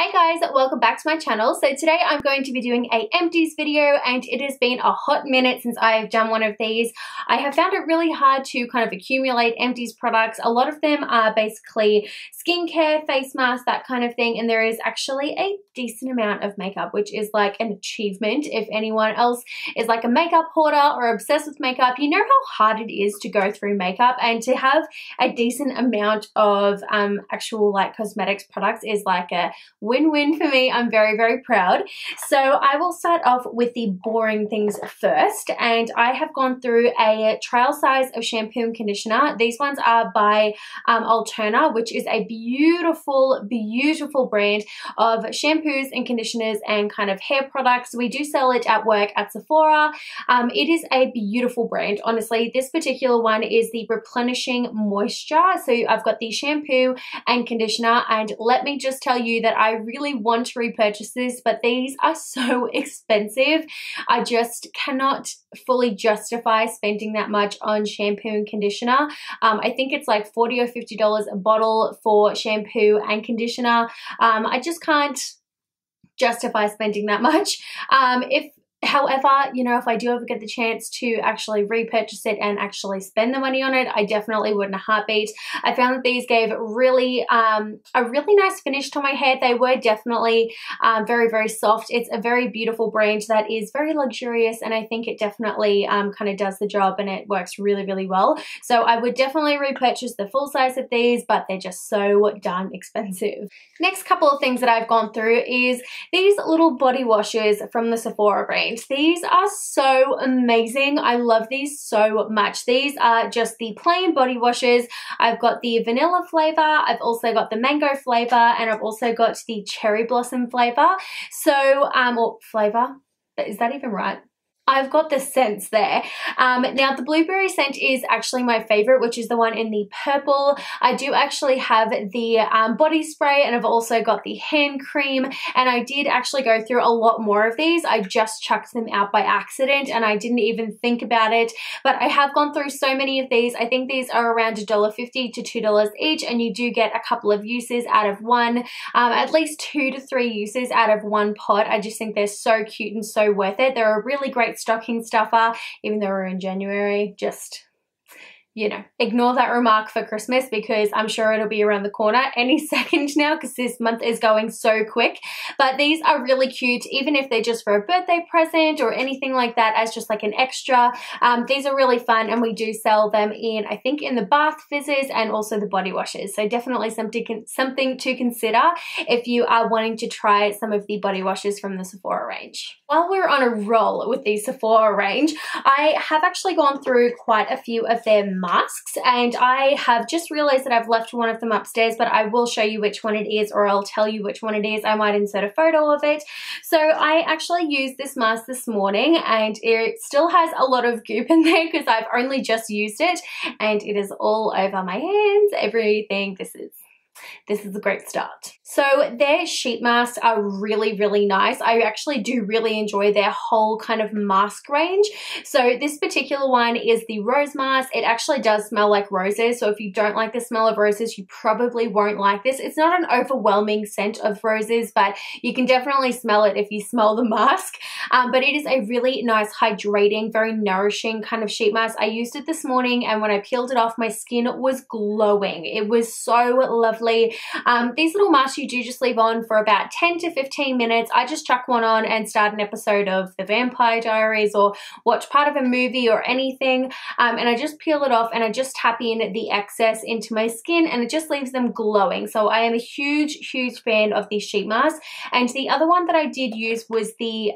Hey guys, welcome back to my channel. So today I'm going to be doing a empties video, and it has been a hot minute since I've done one of these. I have found it really hard to kind of accumulate empties products. A lot of them are basically skincare, face masks, that kind of thing, and there is actually a decent amount of makeup, which is like an achievement. If anyone else is like a makeup hoarder or obsessed with makeup, you know how hard it is to go through makeup, and to have a decent amount of actual like cosmetics products is like a win-win for me. I'm very, very proud. So I will start off with the boring things first, and I have gone through a trial size of shampoo and conditioner. These ones are by Alterna, which is a beautiful, beautiful brand of shampoos and conditioners and kind of hair products. We do sell it at work at Sephora. It is a beautiful brand. Honestly, this particular one is the Replenishing Moisture. So I've got the shampoo and conditioner, and let me just tell you that I really want to repurchase this, but these are so expensive. I just cannot fully justify spending that much on shampoo and conditioner. I think it's like $40 or $50 a bottle for shampoo and conditioner. I just can't justify spending that much. However, you know, if I do ever get the chance to actually repurchase it and actually spend the money on it, I definitely would in a heartbeat. I found that these gave really a really nice finish to my hair. They were definitely very, very soft. It's a very beautiful brand that is very luxurious, and I think it definitely kind of does the job, and it works really, really well. So I would definitely repurchase the full size of these, but they're just so darn expensive. Next couple of things that I've gone through is these little body washes from the Sephora brand. These are so amazing. I love these so much. These are just the plain body washes. I've got the vanilla flavor. I've also got the mango flavor, and I've also got the cherry blossom flavor. So, or flavor, is that even right? I've got the scents there. Now the blueberry scent is actually my favorite, which is the one in the purple. I do actually have the body spray, and I've also got the hand cream, and I did actually go through a lot more of these. I just chucked them out by accident and I didn't even think about it, but I have gone through so many of these. I think these are around $1.50 to $2 each, and you do get a couple of uses out of one, at least 2 to 3 uses out of one pot. I just think they're so cute and so worth it. They're a really great stocking stuffer, even though we're in January. Just, you know, ignore that remark for Christmas, because I'm sure it'll be around the corner any second now, because this month is going so quick. But these are really cute, even if they're just for a birthday present or anything like that, as just like an extra. These are really fun, and we do sell them in, I think, in the bath fizzes and also the body washes. So definitely something to consider if you are wanting to try some of the body washes from the Sephora range. While we're on a roll with the Sephora range, I have actually gone through quite a few of their masks, and I have just realized that I've left one of them upstairs, but I will show you which one it is, or I'll tell you which one it is. I might insert a photo of it. So I actually used this mask this morning, and it still has a lot of goop in there because I've only just used it, and it is all over my hands, everything. This is a great start. So their sheet masks are really, really nice. I actually do really enjoy their whole kind of mask range. So this particular one is the rose mask. It actually does smell like roses. So if you don't like the smell of roses, you probably won't like this. It's not an overwhelming scent of roses, but you can definitely smell it if you smell the mask. But it is a really nice, hydrating, very nourishing kind of sheet mask. I used it this morning, and when I peeled it off, my skin was glowing. It was so lovely. These little masks you do just leave on for about 10 to 15 minutes. I just chuck one on and start an episode of The Vampire Diaries or watch part of a movie or anything, and I just peel it off and I just tap in the excess into my skin, and it just leaves them glowing. So I am a huge, huge fan of these sheet masks. And the other one that I did use was the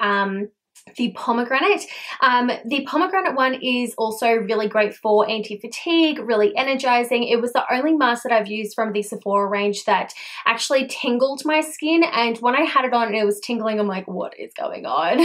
pomegranate. The pomegranate one is also really great for anti-fatigue, really energizing. It was the only mask that I've used from the Sephora range that actually tingled my skin, and when I had it on and it was tingling, I'm like, what is going on?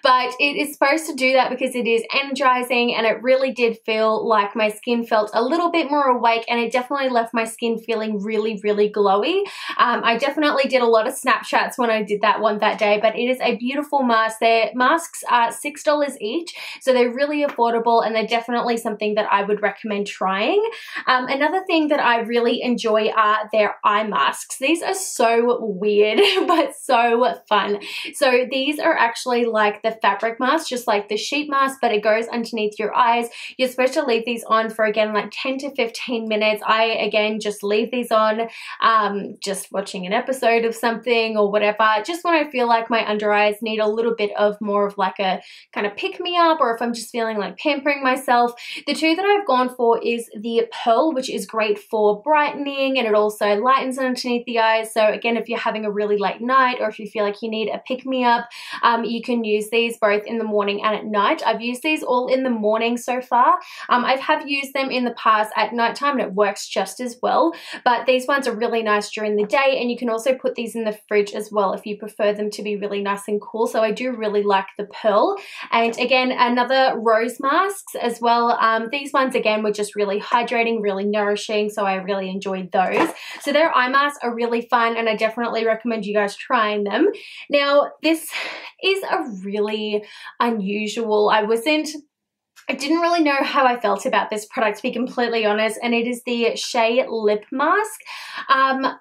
But it is supposed to do that because it is energizing, and it really did feel like my skin felt a little bit more awake, and it definitely left my skin feeling really, really glowy. I definitely did a lot of Snapchats when I did that one that day, but it is a beautiful mask. Their mask masks are $6 each, so they're really affordable and they're definitely something that I would recommend trying. Another thing that I really enjoy are their eye masks. These are so weird but so fun. So these are actually like the fabric mask, just like the sheet mask, but it goes underneath your eyes. You're supposed to leave these on for, again, like 10 to 15 minutes. I, again, just leave these on just watching an episode of something or whatever, just when I feel like my under eyes need a little bit of more of like a kind of pick me up, or if I'm just feeling like pampering myself. The two that I've gone for is the Pearl, which is great for brightening, and it also lightens underneath the eyes. So again, if you're having a really late night, or if you feel like you need a pick me up, you can use these both in the morning and at night. I've used these all in the morning so far. I have used them in the past at nighttime and it works just as well, but these ones are really nice during the day, and you can also put these in the fridge as well if you prefer them to be really nice and cool. So I do really like the Pearl. And again, another rose masks as well. These ones again were just really hydrating, really nourishing, so I really enjoyed those. So their eye masks are really fun and I definitely recommend you guys trying them. Now this is a really unusual, I didn't really know how I felt about this product, to be completely honest, and it is the Shea lip mask.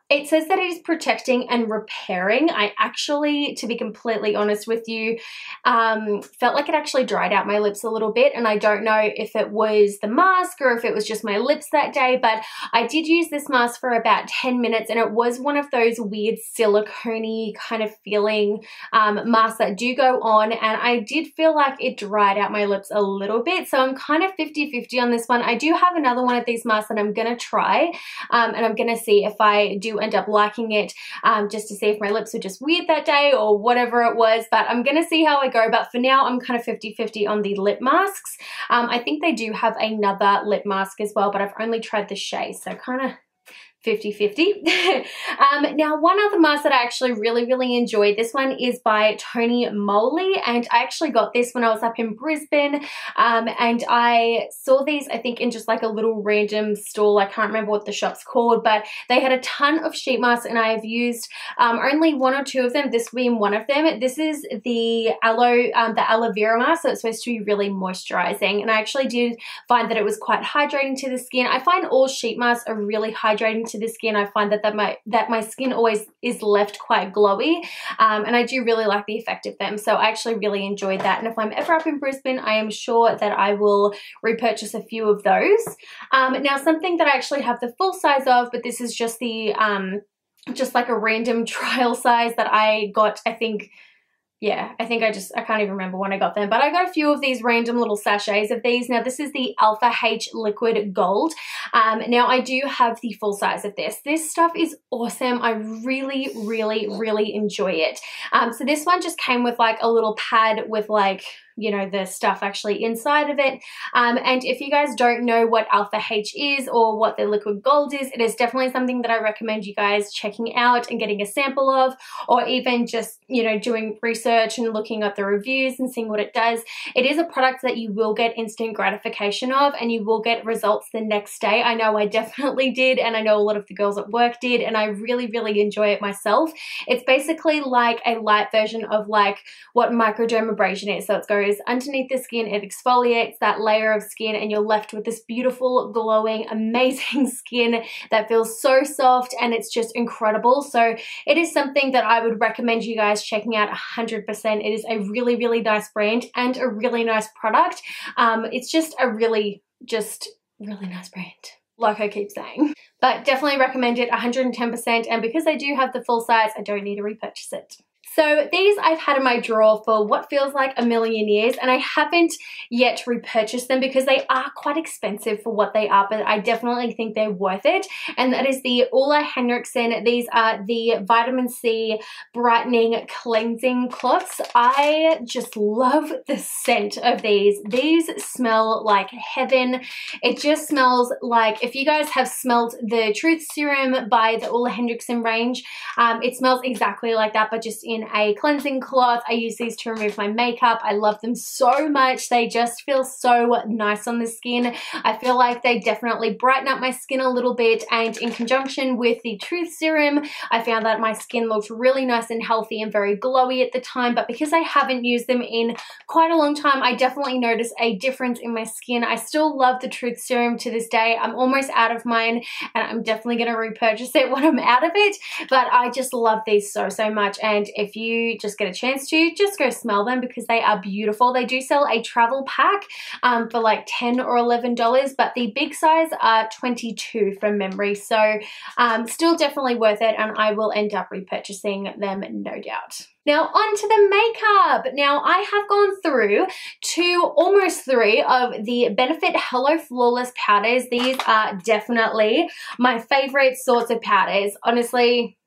It says that it is protecting and repairing. I actually, to be completely honest with you, felt like it actually dried out my lips a little bit, and I don't know if it was the mask or if it was just my lips that day, but I did use this mask for about 10 minutes, and it was one of those weird silicone-y kind of feeling masks that do go on, and I did feel like it dried out my lips a little bit. So I'm kind of 50-50 on this one. I do have another one of these masks that I'm going to try, and I'm going to see if I do end up liking it, just to see if my lips were just weird that day or whatever it was, but I'm going to see how I go. But for now, I'm kind of 50-50 on the lip masks. I think they do have another lip mask as well, but I've only tried the Shea, so kind of 50-50. Now, one other mask that I actually really enjoyed, this one is by Moly, and I actually got this when I was up in Brisbane, and I saw these, I think, in just like a little random stall. I can't remember what the shop's called, but they had a ton of sheet masks, and I have used only one or two of them, this being one of them. This is the aloe vera mask, so it's supposed to be really moisturizing, and I actually did find that it was quite hydrating to the skin. I find all sheet masks are really hydrating to the skin. I find that my skin always is left quite glowy, and I do really like the effect of them, so I actually really enjoyed that. And if I'm ever up in Brisbane, I am sure that I will repurchase a few of those. Now, something that I actually have the full size of, but this is just the just like a random trial size that I got, I think. Yeah, I can't even remember when I got them, but I got a few of these random little sachets of these. Now, this is the Alpha H Liquid Gold. Now, I do have the full size of this. This stuff is awesome. I really enjoy it. So this one just came with like a little pad with like, you know, the stuff actually inside of it. And if you guys don't know what Alpha H is or what the liquid gold is, it is definitely something that I recommend you guys checking out and getting a sample of, or even just, you know, doing research and looking up the reviews and seeing what it does. It is a product that you will get instant gratification of, and you will get results the next day. I know I definitely did, and I know a lot of the girls at work did, and I really enjoy it myself. It's basically like a light version of like what microdermabrasion is. So it goes underneath the skin, it exfoliates that layer of skin, and you're left with this beautiful, glowing, amazing skin that feels so soft, and it's just incredible. So it is something that I would recommend you guys checking out 100%. It is a really nice brand and a really nice product. It's just a really nice brand, like I keep saying. But definitely recommend it 110%, and because I do have the full size, I don't need to repurchase it. So these I've had in my drawer for what feels like a million years, and I haven't yet repurchased them because they are quite expensive for what they are, but I definitely think they're worth it. And that is the Henriksen. These are the vitamin C brightening cleansing cloths. I just love the scent of these. These smell like heaven. It just smells like, if you guys have smelled the Truth Serum by the Henriksen range, it smells exactly like that, but just in a cleansing cloth. I use these to remove my makeup. I love them so much. They just feel so nice on the skin. I feel like they definitely brighten up my skin a little bit, and in conjunction with the Truth Serum, I found that my skin looked really nice and healthy and very glowy at the time. But because I haven't used them in quite a long time, I definitely noticed a difference in my skin. I still love the Truth Serum to this day. I'm almost out of mine, and I'm definitely going to repurchase it when I'm out of it, but I just love these so much. And if you just get a chance to, just go smell them because they are beautiful. They do sell a travel pack for like $10 or $11, but the big size are $22 from memory, so still definitely worth it, and I will end up repurchasing them, no doubt. Now on to the makeup. Now I have gone through almost 3 of the Benefit Hello Flawless powders. These are definitely my favorite sorts of powders. Honestly,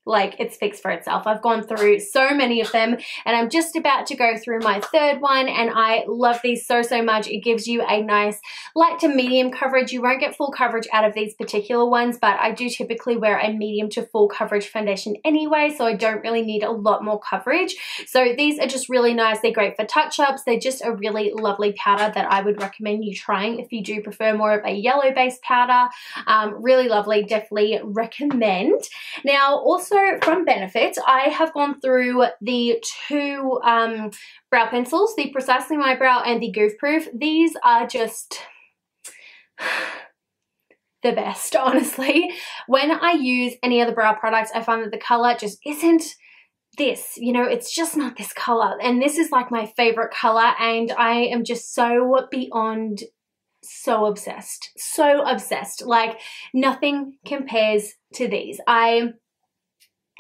like, it speaks for itself. I've gone through so many of them, and I'm just about to go through my 3rd one, and I love these so much. It gives you a nice light to medium coverage. You won't get full coverage out of these particular ones, but I do typically wear a medium to full coverage foundation anyway, so I don't really need a lot more coverage. So these are just really nice. They're great for touch-ups. They're just a really lovely powder that I would recommend you trying if you do prefer more of a yellow-based powder. Really lovely. Definitely recommend. Now, also from Benefit, I have gone through the 2 brow pencils, the Precisely My Brow and the Goof Proof. These are just the best, honestly. When I use any other brow products, I find that the color just isn't this, you know, it's just not this color, and this is like my favorite color, and I am just so beyond so obsessed, like nothing compares to these.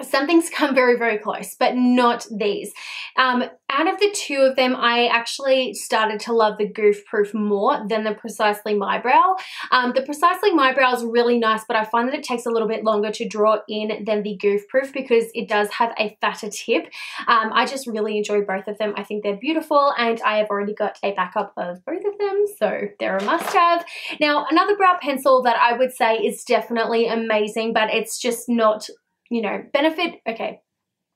Some things come very close, but not these. Out of the 2 of them, I actually started to love the Goof Proof more than the Precisely My Brow. The Precisely My Brow is really nice, but I find that it takes a little bit longer to draw in than the Goof Proof because it does have a fatter tip. I just really enjoy both of them. I think they're beautiful, and I have already got a backup of both of them, so they're a must-have. Now, another brow pencil that I would say is definitely amazing, but it's just not, you know, Benefit, okay,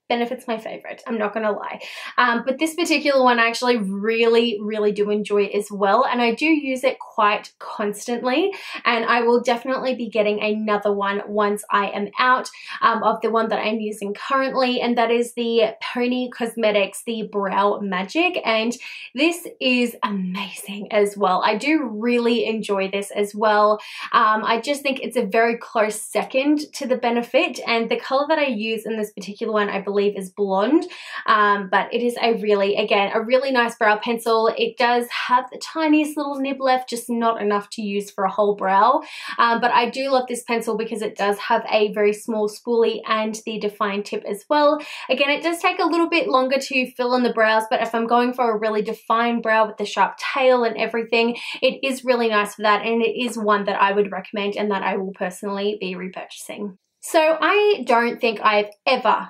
Benefit's my favorite, I'm not gonna lie. But this particular one I actually really do enjoy as well, and I do use it quite constantly, and I will definitely be getting another one once I am out of the one that I'm using currently, and that is the Poni Cosmetics, the Brow Magic, and this is amazing as well. I do really enjoy this as well. I just think it's a very close second to the Benefit, and the color that I use in this particular one, I believe is blonde, but it is a really, again, a really nice brow pencil. It does have the tiniest little nib left, just not enough to use for a whole brow, but I do love this pencil because it does have a very small spoolie and the defined tip as well. Again, it does take a little bit longer to fill in the brows, but if I'm going for a really defined brow with the sharp tail and everything, it is really nice for that, and it is one that I would recommend and that I will personally be repurchasing. So I don't think I've ever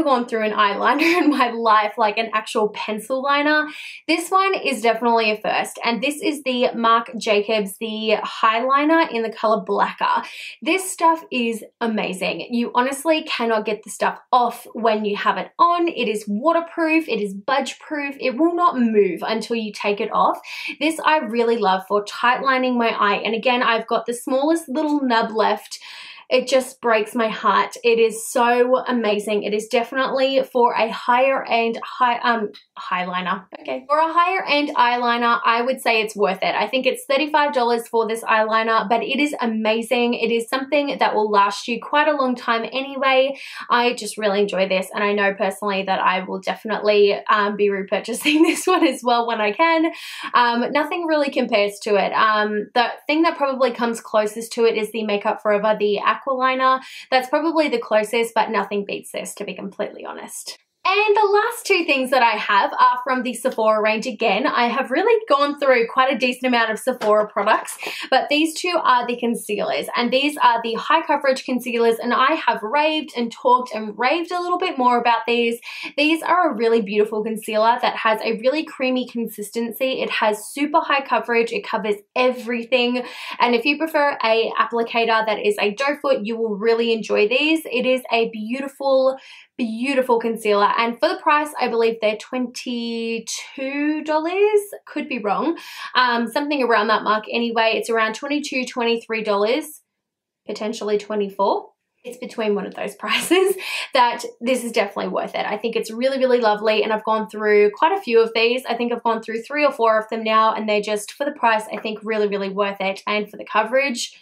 gone through an eyeliner in my life, like an actual pencil liner. This one is definitely a first, and this is the Marc Jacobs, the highliner in the color Blacker. This stuff is amazing. You honestly cannot get the stuff off when you have it on. It is waterproof, it is budge proof, it will not move until you take it off. This I really love for tight lining my eye, and again, I've got the smallest little nub left. It just breaks my heart. It is so amazing. It is definitely for a higher end highliner. Okay. For a higher end eyeliner, I would say it's worth it. I think it's $35 for this eyeliner, but it is amazing. It is something that will last you quite a long time anyway. I just really enjoy this, and I know personally that I will definitely be repurchasing this one as well when I can. Nothing really compares to it. The thing that probably comes closest to it is the Makeup Forever, the Aqualiner. That's probably the closest, but nothing beats this, to be completely honest. And the last 2 things that I have are from the Sephora range. Again, I have really gone through quite a decent amount of Sephora products, but these 2 are the concealers, and these are the high coverage concealers, and I have raved and talked and raved a little bit more about these. These are a really beautiful concealer that has a really creamy consistency. It has super high coverage. It covers everything, and if you prefer a applicator that is a doe foot, you will really enjoy these. It is a beautiful beautiful concealer, and for the price I believe they're $22, could be wrong, something around that mark anyway. It's around $22, $23, potentially $24. It's between one of those prices. That this is definitely worth it. I think it's really, really lovely, and I've gone through quite a few of these. I think I've gone through 3 or 4 of them now, and they're just, for the price, I think really, really worth it, and for the coverage,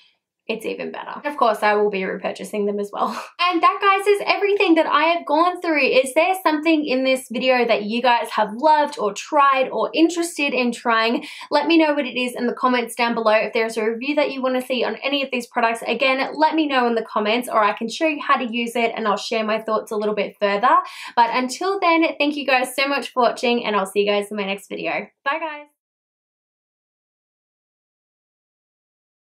it's even better. And of course, I will be repurchasing them as well. And that, guys, is everything that I have gone through. Is there something in this video that you guys have loved or tried or interested in trying? Let me know what it is in the comments down below. If there's a review that you want to see on any of these products, again, let me know in the comments, or I can show you how to use it and I'll share my thoughts a little bit further. But until then, thank you guys so much for watching, and I'll see you guys in my next video. Bye, guys.